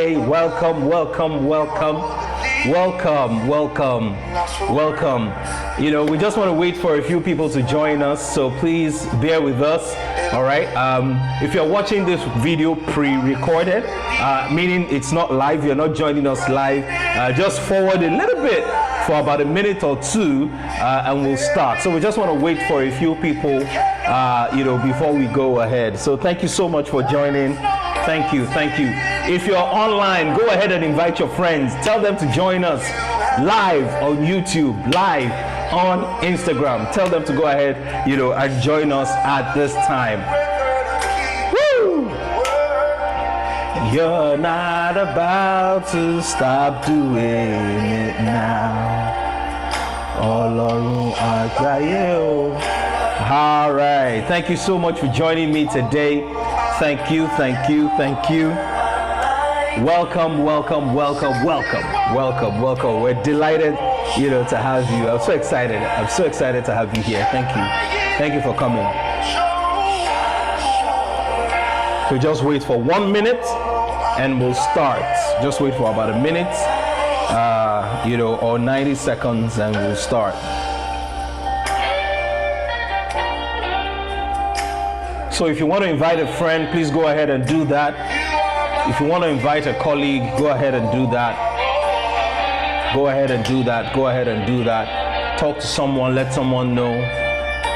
today. Welcome. You know, we just want to wait for a few people to join us, so please bear with us. All right. If you're watching this video pre-recorded, meaning it's not live, you're not joining us live, just forward a little bit for about a minute or two, and we'll start. So we just want to wait for a few people, you know, before we go ahead. So thank you so much for joining. Thank you. If you're online, go ahead and invite your friends. Tell them to join us live on YouTube, live on Instagram. Tell them to go ahead, you know, and join us at this time. Woo! You're not about to stop doing it now. All right. Thank you so much for joining me today. Thank you. Welcome. We're delighted, you know, to have you. I'm so excited to have you here. Thank you for coming. So just wait for 1 minute and we'll start. Just wait for about a minute, you know, or 90 seconds and we'll start. So if you want to invite a friend, please go ahead and do that. If you want to invite a colleague, go ahead and do that. Talk to someone, let someone know,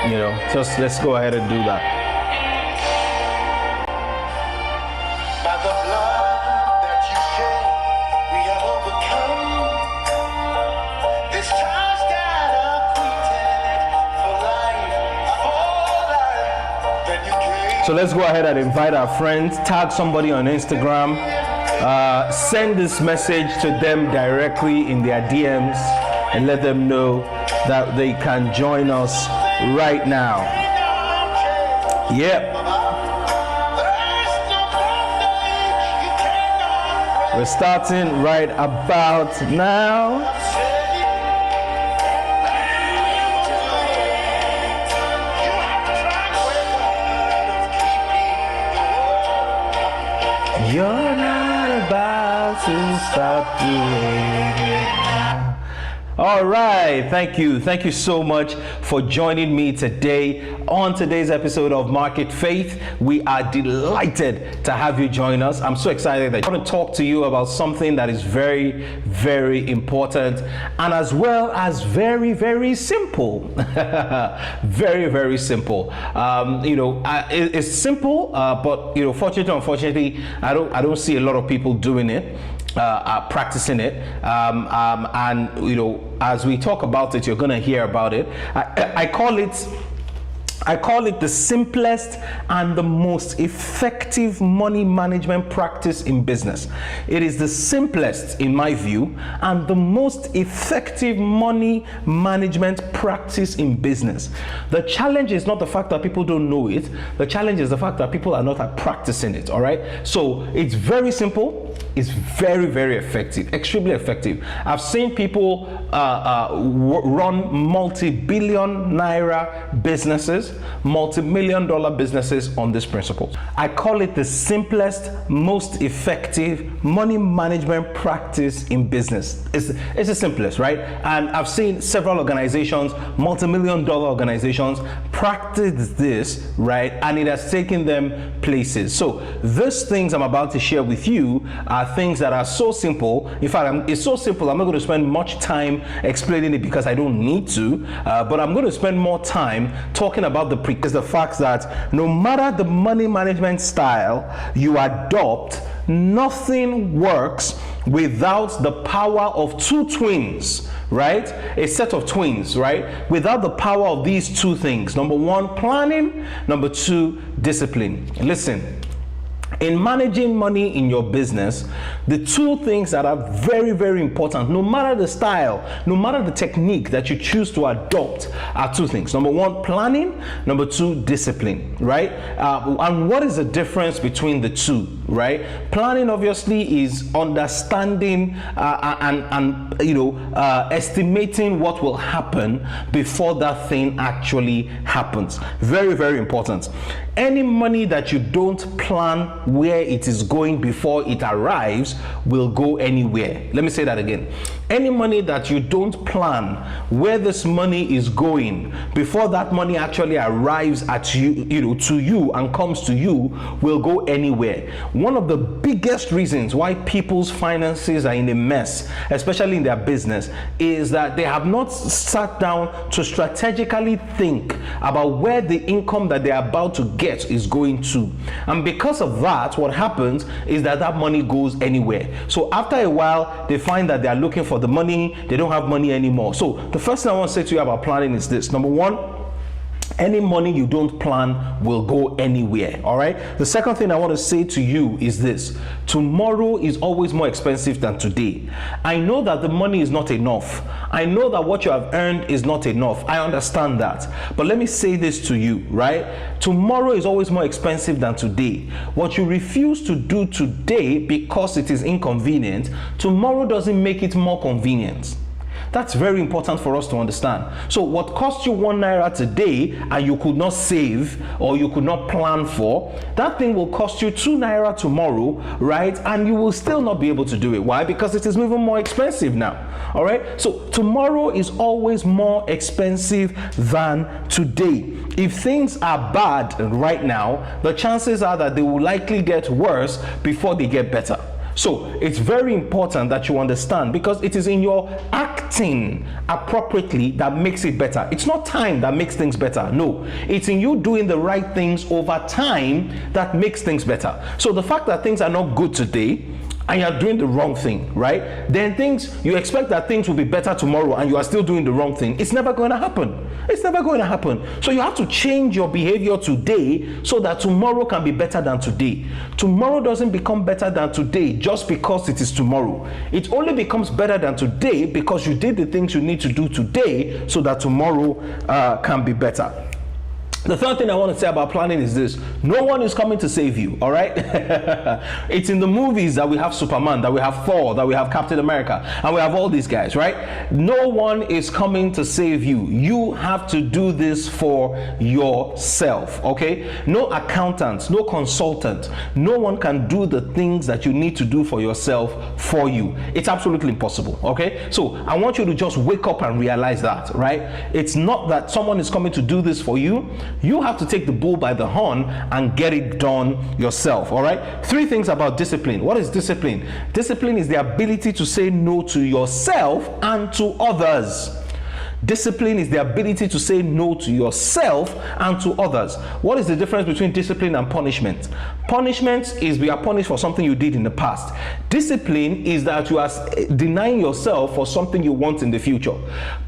you know, just let's go ahead and do that. So let's go ahead and invite our friends, tag somebody on Instagram, send this message to them directly in their DMs and let them know that they can join us right now. Yep. We're starting right about now. You're not about to stop doing it now. All right, thank you so much for joining me today on today's episode of Market Faith. We are delighted to have you join us. I'm so excited that I want to talk to you about something that is very, very important and as well as very, very simple. Very, very simple. You know, it's simple, but you know, fortunately, unfortunately, I don't see a lot of people doing it. Practicing it, and you know, as we talk about it, you're gonna hear about it. I call it the simplest and the most effective money management practice in business. It is the simplest, in my view, and the most effective money management practice in business. The challenge is not the fact that people don't know it. The challenge is the fact that people are not practicing it, all right? So it's very simple. It's very, very effective, extremely effective. I've seen people run multi-billion naira businesses, multi-million dollar businesses on this principle. I call it the simplest, most effective money management practice in business. It's the simplest, right? And I've seen several organizations, multi-million dollar organizations, practice this, right? And it has taken them places. So these things I'm about to share with you are things that are so simple. In fact, it's so simple, I'm not going to spend much time explaining it because I don't need to, but I'm going to spend more time talking about the fact that no matter the money management style you adopt, nothing works without the power of two twins, right? A set of twins, right? Without the power of these two things. Number one, planning. Number two, discipline. Listen, in managing money in your business, the two things that are very, very important, no matter the style, no matter the technique that you choose to adopt, are two things. Number one, planning. Number two, discipline, right? And what is the difference between the two, right? Planning obviously is understanding and you know, estimating what will happen before that thing actually happens. Very, very important. Any money that you don't plan where it is going before it arrives will go anywhere. Let me say that again. Any money that you don't plan where this money is going before that money actually arrives at you, to you and comes to you, will go anywhere. One of the biggest reasons why people's finances are in a mess, especially in their business, is that they have not sat down to strategically think about where the income that they're about to get is going to. And because of that, what happens is that money goes anywhere. So after a while, they find that they are looking for the money, they don't have money anymore. So the first thing I want to say to you about planning is this. Number one, any money you don't plan will go anywhere. All right. The second thing I want to say to you is this: tomorrow is always more expensive than today. I know that the money is not enough. I know that what you have earned is not enough. I understand that. But let me say this to you, right? Tomorrow is always more expensive than today. What you refuse to do today because it is inconvenient, tomorrow doesn't make it more convenient. That's very important for us to understand. So what cost you 1 naira today and you could not save or you could not plan for, that thing will cost you 2 naira tomorrow, right? And you will still not be able to do it. Why? Because it is even more expensive now. All right. So tomorrow is always more expensive than today. If things are bad right now, the chances are that they will likely get worse before they get better. So it's very important that you understand, because it is in your acting appropriately that makes it better. It's not time that makes things better. No, it's in you doing the right things over time that makes things better. So the fact that things are not good today and you're doing the wrong thing, right? Then you expect that things will be better tomorrow and you are still doing the wrong thing. It's never going to happen. It's never going to happen. So you have to change your behavior today so that tomorrow can be better than today. Tomorrow doesn't become better than today just because it is tomorrow. It only becomes better than today because you did the things you need to do today so that tomorrow can be better. The third thing I want to say about planning is this: no one is coming to save you, all right? It's in the movies that we have Superman, that we have Thor, that we have Captain America, and we have all these guys, right? No one is coming to save you. You have to do this for yourself, okay? No accountant, no consultant, no one can do the things that you need to do for yourself for you. It's absolutely impossible, okay? So I want you to just wake up and realize that, right? It's not that someone is coming to do this for you. You have to take the bull by the horn and get it done yourself. All right. 3 things about discipline. What is discipline? Discipline is the ability to say no to yourself and to others. Discipline is the ability to say no to yourself and to others. What is the difference between discipline and punishment? Punishment is we are punished for something you did in the past. Discipline is that you are denying yourself for something you want in the future.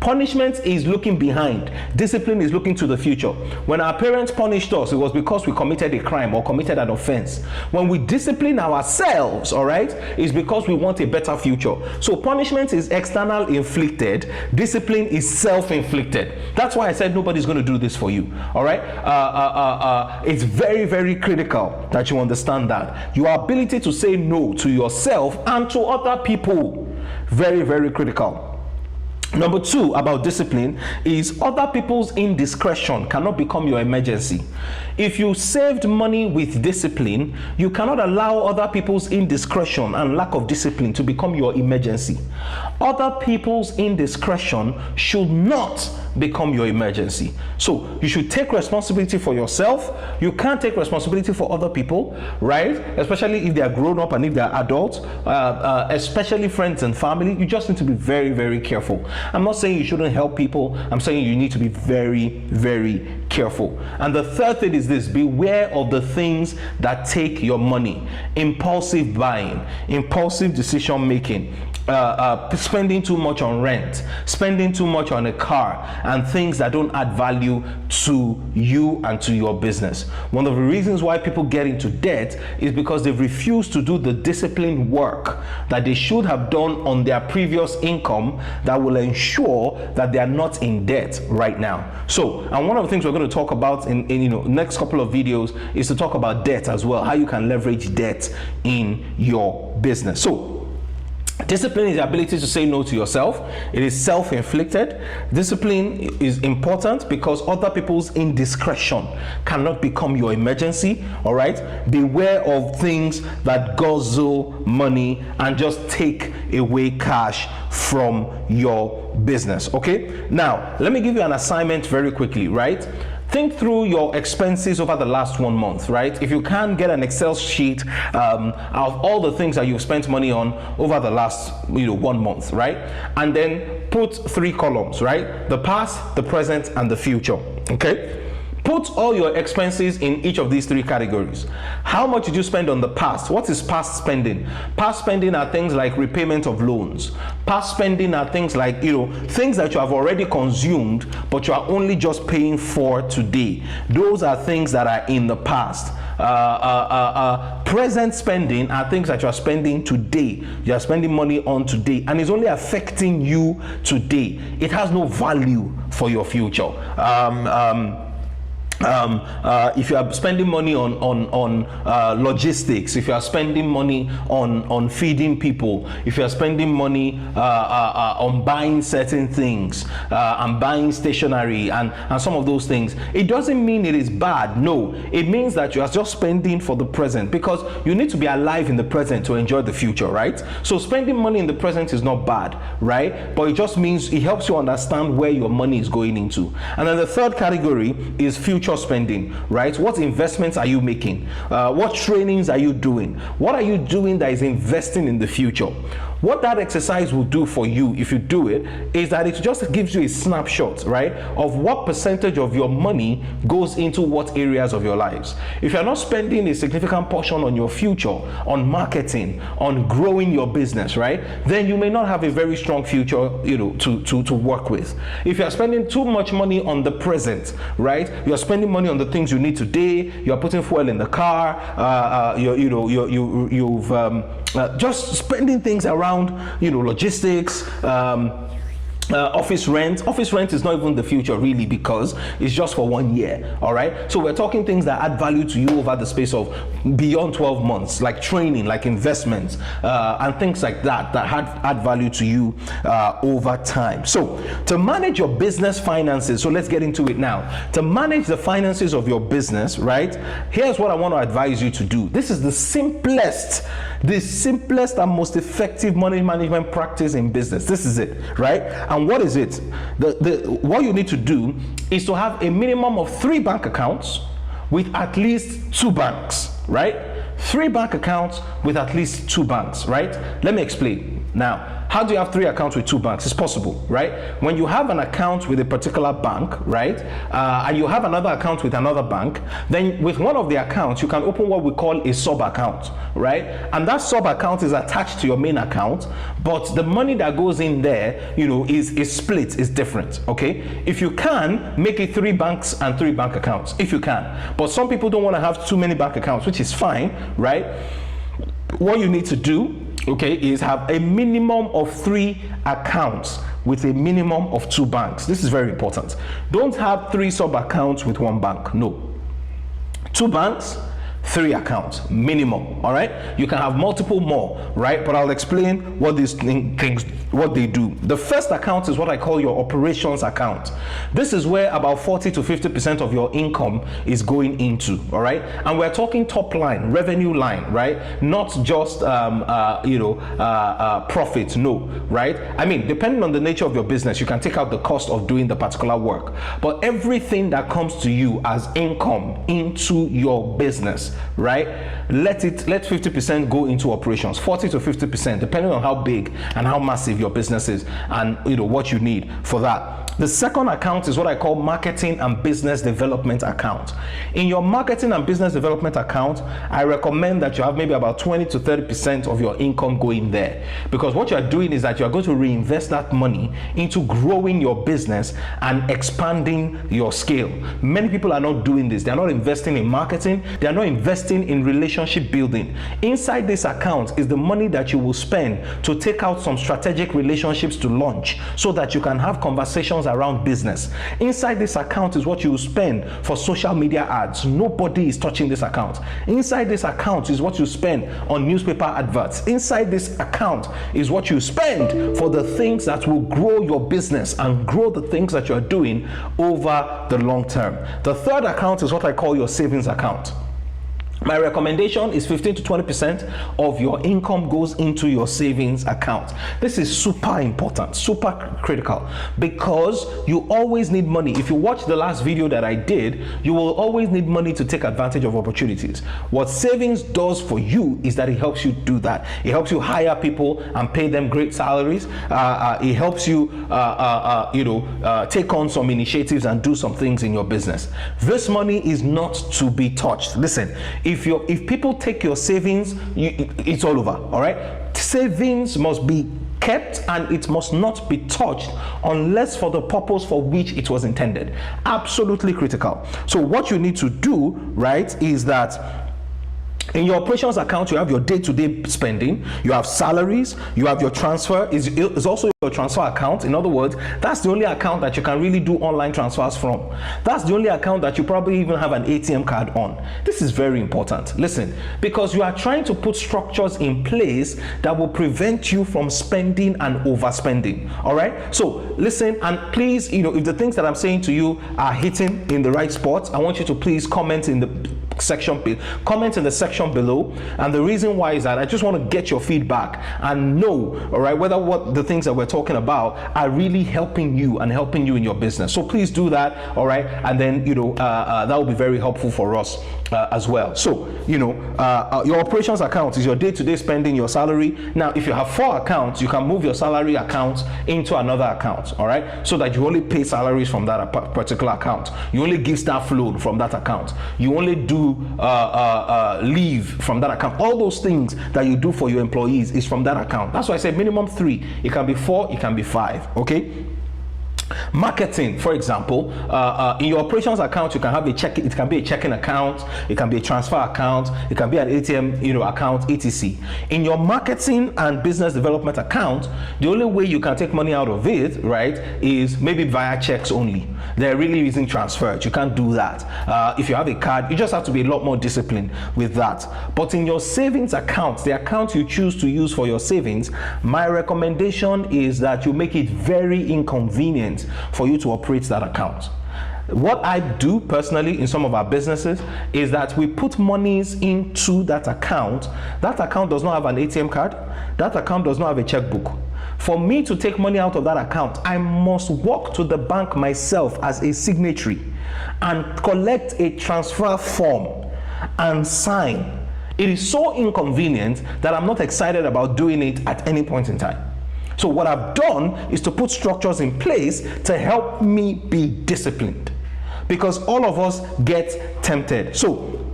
Punishment is looking behind. Discipline is looking to the future. When our parents punished us, it was because we committed a crime or committed an offense. When we discipline ourselves, all right, it's because we want a better future. So punishment is external inflicted. Discipline is self-inflicted. That's why I said nobody's going to do this for you. All right. It's very, very critical that you understand that your ability to say no to yourself and to other people, very, very critical. Number 2 about discipline is other people's indiscretion cannot become your emergency. If you saved money with discipline, you cannot allow other people's indiscretion and lack of discipline to become your emergency. Other people's indiscretion should not become your emergency. So you should take responsibility for yourself. You can't take responsibility for other people, right? Especially if they are grown up and if they are adults, especially friends and family. You just need to be very, very careful. I'm not saying you shouldn't help people. I'm saying you need to be very, very careful. And the third thing is this: beware of the things that take your money. Impulsive buying, impulsive decision making, spending too much on rent, spending too much on a car, and things that don't add value to you and to your business. One of the reasons why people get into debt is because they've refused to do the disciplined work that they should have done on their previous income that will ensure that they are not in debt right now. So, and one of the things we're going to talk about in next couple of videos is to talk about debt as well, how you can leverage debt in your business. So Discipline is the ability to say no to yourself. It is self-inflicted. Discipline is important because other people's indiscretion cannot become your emergency. All right, beware of things that guzzle money and just take away cash from your business. Okay, now let me give you an assignment very quickly, right? Think through your expenses over the last 1 month, right? If you can, get an Excel sheet of all the things that you've spent money on over the last 1 month, right? And then put 3 columns, right? The past, the present, and the future, okay? Put all your expenses in each of these 3 categories. How much did you spend on the past? What is past spending? Past spending are things like repayment of loans. Past spending are things like, things that you have already consumed, but you are only just paying for today. Those are things that are in the past. Present spending are things that you are spending today. You are spending money on today, and it's only affecting you today. It has no value for your future. If you are spending money on logistics, if you are spending money on feeding people, if you are spending money on buying certain things and buying stationery and some of those things, it doesn't mean it is bad. No, it means that you are just spending for the present, because you need to be alive in the present to enjoy the future, right? So spending money in the present is not bad, right? But it just means it helps you understand where your money is going into. And then the third category is future spending, right? What investments are you making? What trainings are you doing? What are you doing that is investing in the future? What that exercise will do for you, if you do it, is that it just gives you a snapshot, right, of what percentage of your money goes into what areas of your lives. If you're not spending a significant portion on your future, on marketing, on growing your business, right, then you may not have a very strong future, to work with. If you're spending too much money on the present, right, you're spending money on the things you need today, you're putting fuel in the car, just spending things around, logistics, office rent. Office rent is not even the future really, because it's just for 1 year. All right, so we're talking things that add value to you over the space of beyond 12 months, like training, like investments, and things like that add value to you over time. So to manage your business finances, so let's get into it now. To manage the finances of your business, right, here's what I want to advise you to do. This is the simplest and most effective money management practice in business. This is it, right? And what is it? What you need to do is to have a minimum of 3 bank accounts with at least 2 banks, right? 3 bank accounts with at least 2 banks, right? Let me explain. Now, how do you have 3 accounts with 2 banks? It's possible, right? When you have an account with a particular bank, right, and you have another account with another bank, then with one of the accounts, you can open what we call a sub account, right? And that sub account is attached to your main account, but the money that goes in there, is split, is different, okay? If you can, make it 3 banks and 3 bank accounts, if you can. But some people don't want to have too many bank accounts, which is fine, right? What you need to do, okay, is have a minimum of 3 accounts with a minimum of 2 banks. This is very important. Don't have 3 sub accounts with 1 bank. No. 2 banks, 3 accounts minimum. All right, you can have multiple more, right? But I'll explain what these things what they do. The first account is what I call your operations account. This is where about 40 to 50% of your income is going into. All right, and we're talking top line, revenue line, right? Not just profit. No, right? I mean, depending on the nature of your business, you can take out the cost of doing the particular work, but everything that comes to you as income into your business, right, let 50% go into operations, 40 to 50%, depending on how big and how massive your business is, and what you need for that. The second account is what I call marketing and business development account. In your marketing and business development account, I recommend that you have maybe about 20 to 30% of your income going there, because what you're doing is that you're going to reinvest that money into growing your business and expanding your scale. Many people are not doing this. They're not investing in marketing. They're not investing investing in relationship building. Inside this account is the money that you will spend to take out some strategic relationships to launch so that you can have conversations around business. Inside this account is what you will spend for social media ads. Nobody is touching this account. Inside this account is what you spend on newspaper adverts. Inside this account is what you spend for the things that will grow your business and grow the things that you're doing over the long term. The third account is what I call your savings account. My recommendation is 15 to 20% of your income goes into your savings account. This is super important, super critical, because you always need money. If you watch the last video that I did, you will always need money to take advantage of opportunities. What savings does for you is that it helps you do that. It helps you hire people and pay them great salaries. It helps you, take on some initiatives and do some things in your business. This money is not to be touched. Listen, if people take your savings, it's all over. All right, savings must be kept and it must not be touched unless for the purpose for which it was intended. Absolutely critical. So what you need to do, right, is that in your operations account, you have your day-to-day spending, you have salaries, you have your transfer, is also your transfer account. In other words, that's the only account that you can really do online transfers from. That's the only account that you probably even have an ATM card on. This is very important. Listen, because you are trying to put structures in place that will prevent you from spending and overspending. All right? So listen, and please, if the things that I'm saying to you are hitting in the right spot, I want you to please comment in the section below. And the reason why is that I just want to get your feedback and know, all right, whether what the things that we're talking about are really helping you and helping you in your business. So please do that, all right, and then that will be very helpful for us as well. So your operations account is your day-to-day spending, your salary. Now if you have 4 accounts, you can move your salary account into another account, all right, so that you only pay salaries from that particular account. You only give staff loan from that account. You only do leave from that account. All those things that you do for your employees is from that account. That's why I say minimum 3. It can be 4, it can be 5. Okay. Marketing, for example, in your operations account, you can have it can be a checking account, it can be a transfer account, it can be an ATM account, etc. In your marketing and business development account, the only way you can take money out of it, right, is maybe via checks only. They're really using transfers. You can't do that. If you have a card, you just have to be a lot more disciplined with that. But in your savings account, the account you choose to use for your savings, my recommendation is that you make it very inconvenient for you to operate that account. What I do personally in some of our businesses is that we put monies into that account. That account does not have an ATM card. That account does not have a checkbook. For me to take money out of that account, I must walk to the bank myself as a signatory and collect a transfer form and sign. It is so inconvenient that I'm not excited about doing it at any point in time. So what I've done is to put structures in place to help me be disciplined, because all of us get tempted. So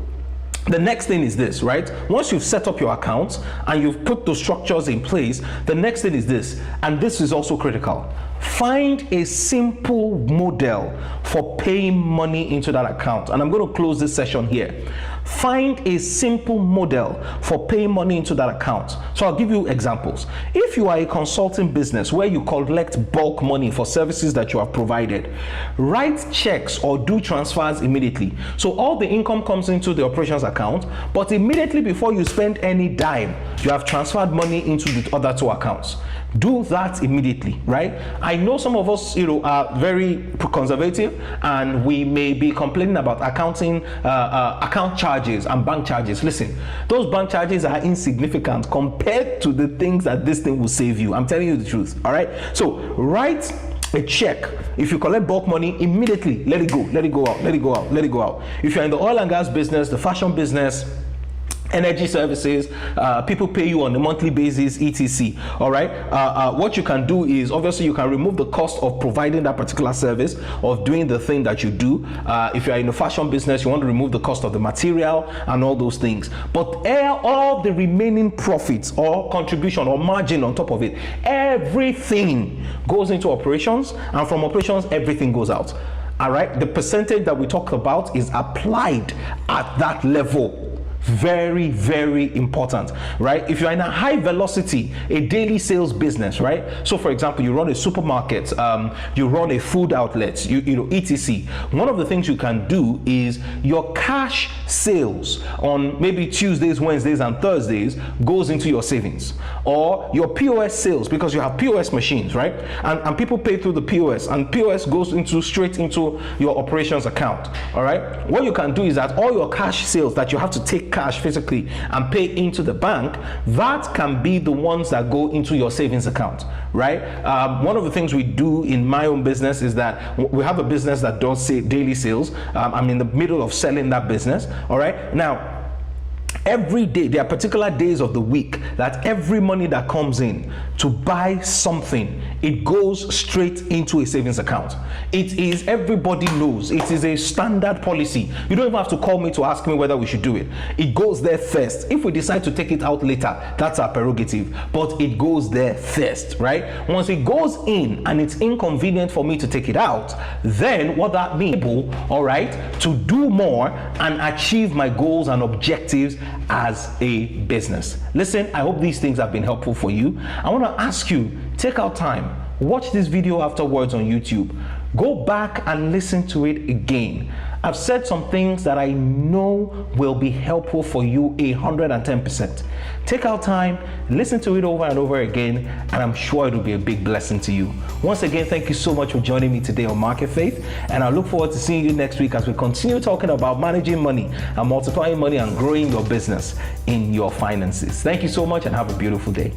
the next thing is this, right? Once you've set up your accounts and you've put those structures in place, the next thing is this, and this is also critical. Find a simple model for paying money into that account. And I'm going to close this session here. Find a simple model for paying money into that account. So I'll give you examples. If you are a consulting business where you collect bulk money for services that you have provided, write checks or do transfers immediately. So all the income comes into the operations account, but immediately before you spend any dime, you have transferred money into the other 2 accounts. Do that immediately, right? I know some of us, are very conservative, and we may be complaining about account charges and bank charges. Listen, those bank charges are insignificant compared to the things that this thing will save you. I'm telling you the truth, all right? So write a check. If you collect bulk money, immediately let it go out. If you're in the oil and gas business, the fashion business, energy services, people pay you on a monthly basis, etc. All right, what you can do is, obviously, you can remove the cost of providing that particular service, of doing the thing that you do. If you are in the fashion business, you want to remove the cost of the material and all those things. But all the remaining profits or contribution or margin on top of it, everything goes into operations, and from operations, everything goes out. All right, the percentage that we talk about is applied at that level. Very, very important, right? If you're in a high velocity, a daily sales business, right? So for example, you run a supermarket, you run a food outlet, you know, etc. One of the things you can do is your cash sales on maybe Tuesdays, Wednesdays, and Thursdays goes into your savings, or your POS sales, because you have POS machines, right? And people pay through the POS, and POS goes straight into your operations account. All right, what you can do is that all your cash sales that you have to take cash physically and pay into the bank, that can be the ones that go into your savings account, right? One of the things we do in my own business is that we have a business that does daily sales. I'm in the middle of selling that business. All right, now every day, there are particular days of the week that every money that comes in to buy something, it goes straight into a savings account. It is, everybody knows, it is a standard policy. You don't even have to call me to ask me whether we should do it. It goes there first. If we decide to take it out later, that's our prerogative, but it goes there first, right? Once it goes in and it's inconvenient for me to take it out, then what that means, all right, to do more and achieve my goals and objectives as a business. Listen, I hope these things have been helpful for you. I want to ask you, take out time, watch this video afterwards on YouTube, go back and listen to it again. I've said some things that I know will be helpful for you 110%. Take out time, listen to it over and over again, and I'm sure it'll be a big blessing to you. Once again, thank you so much for joining me today on Market Faith, and I look forward to seeing you next week as we continue talking about managing money and multiplying money and growing your business in your finances. Thank you so much and have a beautiful day.